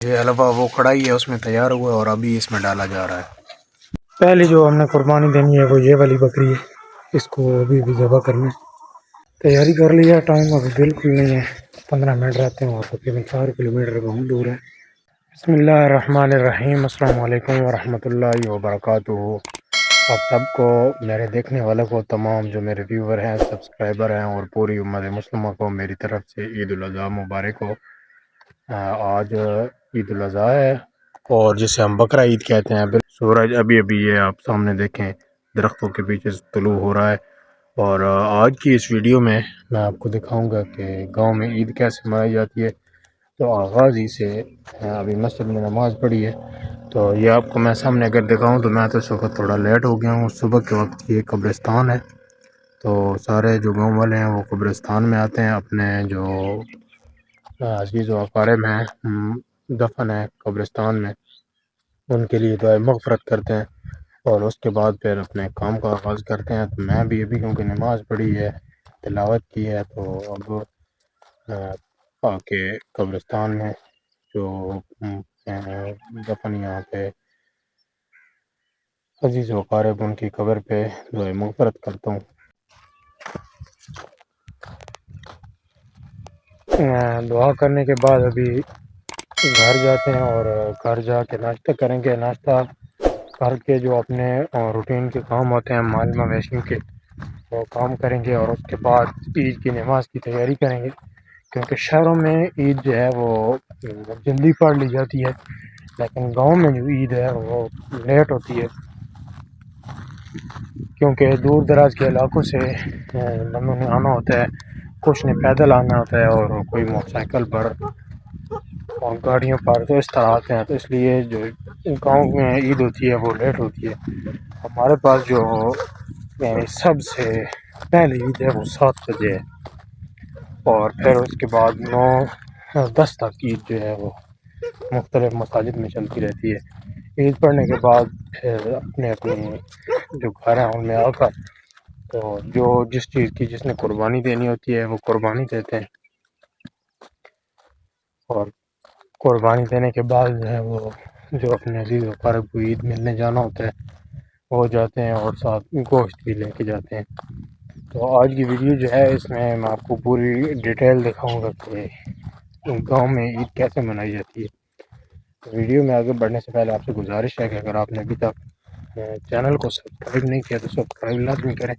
یہ حلوہ وہ کڑھائی ہے اس میں تیار ہوا اور ابھی اس میں ڈالا جا رہا ہے۔ پہلی جو ہم نے قربانی دینی ہے وہ یہ والی بکری ہے، اس کو ابھی بھی ذبح کرنا ہے۔ تیاری کر لیا، ٹائم ابھی بالکل نہیں ہے، 15 منٹ رہتے ہیں اور تقریباً 4 کلومیٹر بہت دور ہے۔ بسم اللہ الرحمن الرحیم، السلام علیکم ورحمۃ اللہ وبرکاتہ۔ آپ سب کو، میرے دیکھنے والوں کو، تمام جو میرے ویور ہیں، سبسکرائبر ہیں اور پوری امت مسلمہ کو میری طرف سے عید الاضحیٰ مبارک ہو۔ آج عید الاضحیٰ ہے اور جسے ہم بقرہ عید کہتے ہیں۔ سورج ابھی یہ آپ سامنے دیکھیں درختوں کے پیچھے سے طلوع ہو رہا ہے۔ اور آج کی اس ویڈیو میں آپ کو دکھاؤں گا کہ گاؤں میں عید کیسے منائی جاتی ہے۔ تو آغاز ہی سے ابھی مسجد میں نماز پڑھی ہے، تو یہ آپ کو میں سامنے اگر دکھاؤں تو میں تو اس وقت تھوڑا لیٹ ہو گیا ہوں۔ صبح کے وقت یہ قبرستان ہے، تو سارے جو گاؤں والے ہیں وہ قبرستان میں آتے ہیں، اپنے جو عزیز و اقارب ہیں دفن ہے قبرستان میں، ان کے لیے دعائے مغفرت کرتے ہیں اور اس کے بعد پھر اپنے کام کا آغاز کرتے ہیں۔ تو میں بھی ابھی کیونکہ نماز پڑھی ہے، تلاوت کی ہے، تو اب آ کے قبرستان میں جو دفن یہاں پہ عزیز و اقارب ان کی قبر پہ دعائے مغفرت کرتا ہوں۔ دعا کرنے کے بعد ابھی گھر جاتے ہیں اور گھر جا کے ناشتہ کریں گے۔ ناشتہ کر کے جو اپنے روٹین کے کام ہوتے ہیں مال مویشیوں کے، وہ کام کریں گے اور اس کے بعد عید کی نماز کی تیاری کریں گے، کیونکہ شہروں میں عید جو ہے وہ جلدی پڑھ لی جاتی ہے، لیکن گاؤں میں جو عید ہے وہ لیٹ ہوتی ہے، کیونکہ دور دراز کے علاقوں سے بندوں نے آنا ہوتا ہے، کچھ نے پیدل آنا ہوتا ہے اور کوئی موٹر سائیکل پر اور گاڑیوں پر، تو اس طرح آتے ہیں، تو اس لیے جو گاؤں میں عید ہوتی ہے وہ لیٹ ہوتی ہے۔ ہمارے پاس جو سب سے پہلی عید ہے وہ 7 بجے ہے، اور پھر اس کے بعد 9-10 تک عید جو ہے وہ مختلف مساجد میں چلتی رہتی ہے۔ عید پڑھنے کے بعد پھر اپنے جو گھر ہیں ان میں آ کر تو جو جس چیز کی جس نے قربانی دینی ہوتی ہے وہ قربانی دیتے ہیں، اور قربانی دینے کے بعد جو ہے وہ جو اپنے عزیز و اقارب کو عید ملنے جانا ہوتا ہے وہ جاتے ہیں اور ساتھ گوشت بھی لے کے جاتے ہیں۔ تو آج کی ویڈیو جو ہے اس میں آپ کو پوری ڈیٹیل دکھاؤں گا کہ گاؤں میں عید کیسے منائی جاتی ہے۔ ویڈیو میں آگے بڑھنے سے پہلے آپ سے گزارش ہے کہ اگر آپ نے ابھی تک چینل کو سبسکرائب نہیں کیا تو سبسکرائب لازمی کریں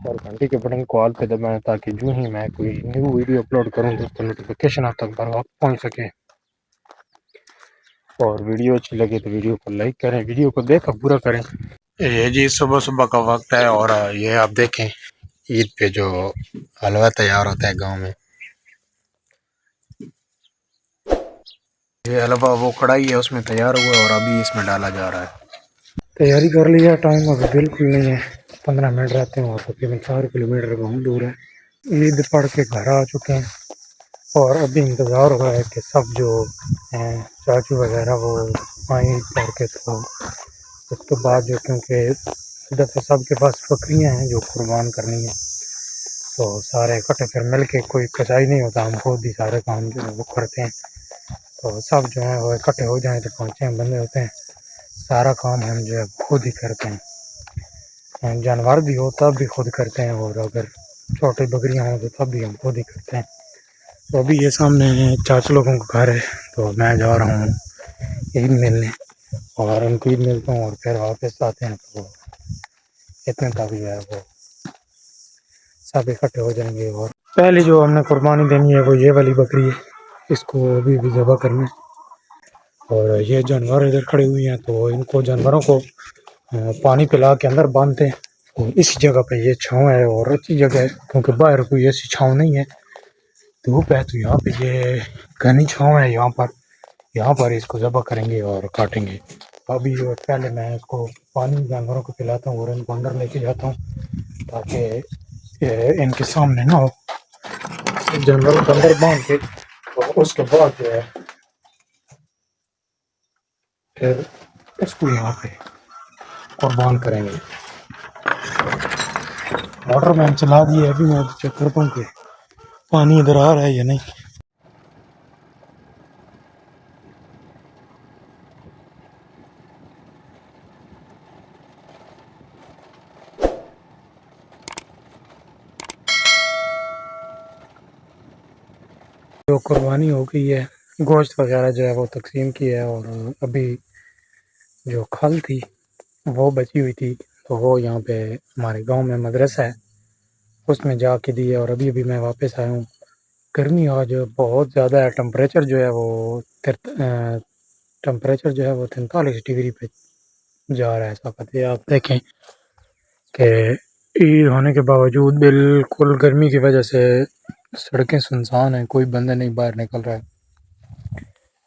اور گھنٹی کے بٹن کو آل پہ دبائیں تاکہ جو ہی میں کوئی نیو ویڈیو اپلوڈ کروں تو اس کا نوٹیفیکیشن آپ تک بر وقت پہنچ سکے۔ اور ویڈیو اچھی لگے تو ویڈیو کو لائک کریں، ویڈیو کو دیکھ کر پورا کریں۔ یہ جی صبح صبح کا وقت ہے اور یہ آپ دیکھیں عید پہ جو حلوہ تیار ہوتا ہے گاؤں میں، یہ حلوہ وہ کڑھائی ہے اس میں تیار ہوا اور ابھی اس میں ڈالا جا رہا ہے۔ تیاری کر لیا، ٹائم ابھی بالکل نہیں ہے، 15 منٹ رہتے ہیں اور تقریباً 4 کلومیٹر بہت دور ہے۔ عید پڑھ کے گھر آ چکے ہیں اور ابھی انتظار ہو رہا ہے کہ سب جو ہیں چاچو وغیرہ وہ آئیں عید پڑھ کے، تو اس کے بعد جو کیونکہ دفعہ سب کے پاس بکریاں ہیں جو قربان کرنی ہیں، تو سارے اکٹھے پھر مل کے، کوئی کسائی نہیں ہوتا، ہم خود ہی سارے کام جو ہے وہ کرتے ہیں، تو سب جو ہیں وہ اکٹھے ہو جائیں تو 5-6 بندے ہوتے ہیں، سارا کام ہم جو ہے خود ہی کرتے ہیں، جانور بھی ہو تب بھی خود کرتے ہیں، اور اگر چھوٹی بکریاں ہوں تو تب بھی ہم خود ہی کرتے ہیں۔ تو ابھی یہ سامنے چاچا لوگوں کا گھر ہے، تو میں جا رہا ہوں عید ملنے اور ان کو عید ملتا ہوں اور پھر واپس آتے ہیں، تو اتنے تک جو ہے وہ سب اکٹھے ہو جائیں گے۔ اور پہلی جو ہم نے قربانی دینی ہے وہ یہ والی بکری ہے، اس کو ابھی بھی ذبح کرنا ہے، اور یہ جانور ادھر کھڑے ہوئے ہیں تو ان کو جانوروں کو پانی پلا کے اندر باندھتے ہیں، اور اسی جگہ پہ یہ چھاؤں ہے اور اچھی جگہ ہے، کیونکہ باہر کوئی ایسی چھاؤں نہیں ہے، دھوپ ہے، تو یہاں پہ یہ گھنی چھاؤں ہے، یہاں پر اس کو ذبح کریں گے اور کاٹیں گے۔ ابھی پہلے میں اس کو پانی جانوروں کو پلاتا ہوں اور ان کو اندر لے کے جاتا ہوں تاکہ ان کے سامنے نہ ہو، جانوروں کو اندر باندھ کے، اور اس کے بعد جو ہے پھر اس کو یہاں پہ قربان کریں گے۔ موٹر میں چلا دی ہے، ابھی میں چیک کرتا ہوں کہ پانی ادھر آ رہا ہے یا نہیں۔ جو قربانی ہو گئی ہے، گوشت وغیرہ جو ہے وہ تقسیم کی ہے، اور ابھی جو کھل تھی وہ بچی ہوئی تھی، تو وہ یہاں پہ ہمارے گاؤں میں مدرسہ ہے اس میں جا کے دی ہے، اور ابھی میں واپس آیا ہوں۔ گرمی آج بہت زیادہ ہے، ٹمپریچر جو ہے وہ 43 ڈگری پہ جا رہا ہے اس وقت۔ یہ آپ دیکھیں کہ عید ہونے کے باوجود بالکل گرمی کی وجہ سے سڑکیں سنسان ہیں، کوئی بندہ نہیں باہر نکل رہا ہے۔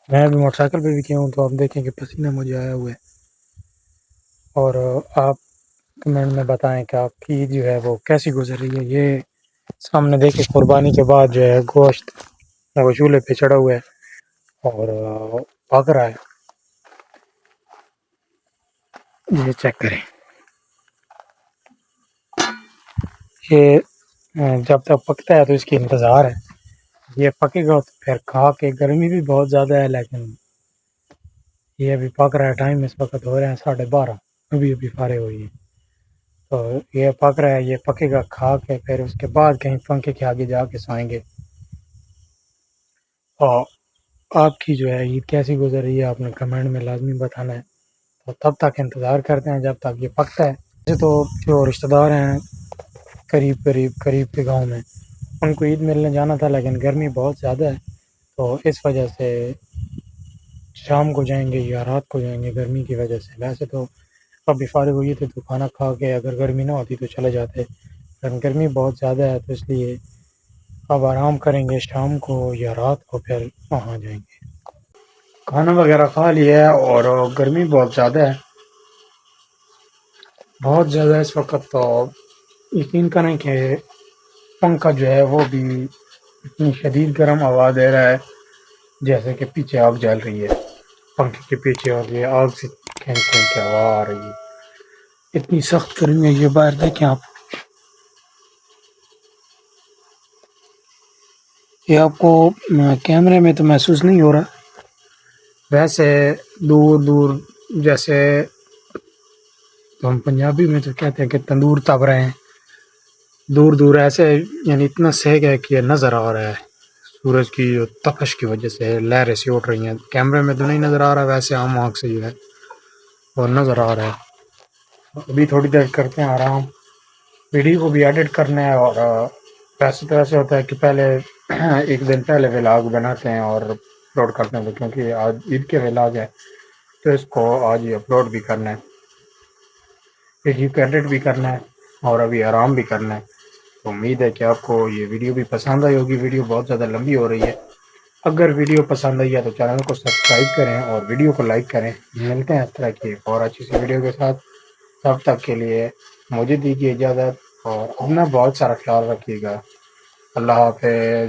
میں ابھی موٹر سائیکل پہ بھی کیا ہوں، تو آپ دیکھیں کہ پسینہ مجھے آیا ہوا ہے۔ اور آپ کمنٹ میں بتائیں کہ آپ کی عید جو ہے وہ کیسی گزر رہی ہے۔ یہ سامنے دیکھیں قربانی کے بعد جو ہے گوشت وہ چولہے پہ چڑھا ہوا ہے اور پک رہا ہے، یہ چیک کریں۔ یہ جب تک پکتا ہے تو اس کی انتظار ہے، یہ پکے گا تو پھر کھا کے، گرمی بھی بہت زیادہ ہے لیکن یہ ابھی پک رہا ہے۔ ٹائم اس وقت ہو رہے ہیں 12:30، ابھی فارغ ہوئی ہے، تو یہ پک رہا ہے، یہ پکے گا کھا کے، پھر اس کے بعد کہیں پنکھے کے آگے جا کے سوئیں گے۔ اور آپ کی جو ہے عید کیسی گزر رہی ہے آپ نے کمنٹ میں لازمی بتانا ہے، تو تب تک انتظار کرتے ہیں جب تک یہ پکتا ہے۔ ویسے تو جو رشتہ دار ہیں قریب کے گاؤں میں، ان کو عید ملنے جانا تھا، لیکن گرمی بہت زیادہ ہے، تو اس وجہ سے شام کو جائیں گے یا رات کو جائیں گے گرمی کی وجہ سے۔ ویسے تو ابھی فارغ ہوئی تھے تو کھانا کھا کے اگر گرمی نہ ہوتی تو چلے جاتے، لیکن گرمی بہت زیادہ ہے تو اس لیے اب آرام کریں گے، شام کو یا رات کو پھر وہاں جائیں گے۔ کھانا وغیرہ کھا لیا ہے، اور گرمی بہت زیادہ ہے، بہت زیادہ اس وقت، تو یقین کریں کہ پنکھا جو ہے وہ بھی اتنی شدید گرم ہوا دے رہا ہے جیسے کہ پیچھے آگ جل رہی ہے پنکھے کے پیچھے، اور یہ آگ سے کھینچ کھینچ کے ہوا آ رہی ہے، اتنی سخت گرمی ہے۔ یہ باہر دیکھیں آپ، یہ آپ کو کیمرے میں تو محسوس نہیں ہو رہا، ویسے دور دور جیسے تو ہم پنجابی میں تو کہتے ہیں کہ تندور تپ رہے ہیں، دور دور ایسے، یعنی اتنا سہگ ہے کہ یہ نظر آ رہا ہے سورج کی جو تپش کی وجہ سے لہریں سی اٹھ رہی ہیں۔ کیمرے میں تو نہیں نظر آ رہا، ویسے عام آنکھ سے جو ہے وہ نظر آ رہا ہے۔ ابھی تھوڑی دیر کرتے ہیں آرام، ویڈیو کو بھی ایڈٹ کرنا ہے، اور ویسے تو ایسے ہوتا ہے کہ پہلے ایک دن پہلے ولاگ بناتے ہیں اور اپلوڈ کرتے ہیں، کیونکہ آج عید کے ولاگ ہے تو اس کو آج ہی اپلوڈ بھی کرنا ہے، ویڈیو کو ایڈٹ بھی کرنا ہے، اور ابھی آرام بھی کرنا ہے۔ تو امید ہے کہ آپ کو یہ ویڈیو بھی پسند آئی ہوگی، ویڈیو بہت زیادہ لمبی ہو رہی ہے۔ اگر ویڈیو پسند آئی ہے تو چینل کو سبسکرائب کریں اور ویڈیو کو لائک کریں۔ ملتے ہیں اس طرح کی ایک اور اچھی سی ویڈیو کے ساتھ، تب تک کے لیے مجھے دیجیے اجازت، اور اپنا بہت سارا خیال رکھیے گا۔ اللہ حافظ۔